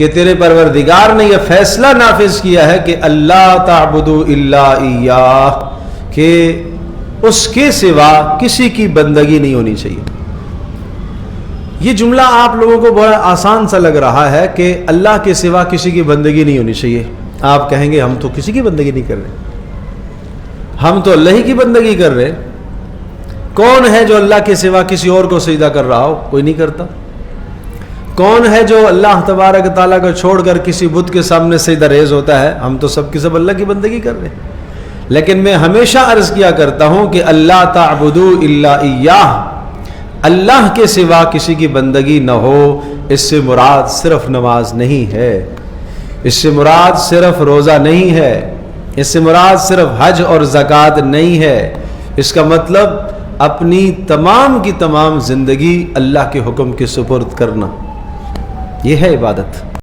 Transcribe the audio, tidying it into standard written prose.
کہ تیرے پروردگار نے یہ فیصلہ نافذ کیا ہے کہ اللہ تعبدوا الا ایاہ، کہ اس کے سوا کسی کی بندگی نہیں ہونی چاہیے۔ یہ جملہ آپ لوگوں کو بڑا آسان سا لگ رہا ہے کہ اللہ کے سوا کسی کی بندگی نہیں ہونی چاہیے۔ آپ کہیں گے ہم تو کسی کی بندگی نہیں کر رہے، ہم تو اللہ ہی کی بندگی کر رہے۔ کون ہے جو اللہ کے سوا کسی اور کو سجدہ کر رہا ہو؟ کوئی نہیں کرتا۔ کون ہے جو اللہ تبارک تعالیٰ کو چھوڑ کر کسی بت کے سامنے سجدہ ریز ہوتا ہے؟ ہم تو سب کی سب اللہ کی بندگی کر رہے ہیں۔ لیکن میں ہمیشہ عرض کیا کرتا ہوں کہ اللہ تعبدوا الا ایاہ، اللہ کے سوا کسی کی بندگی نہ ہو، اس سے مراد صرف نماز نہیں ہے، اس سے مراد صرف روزہ نہیں ہے، اس سے مراد صرف حج اور زکوٰۃ نہیں ہے۔ اس کا مطلب اپنی تمام کی تمام زندگی اللہ کے حکم کے سپرد کرنا، یہ ہے عبادت۔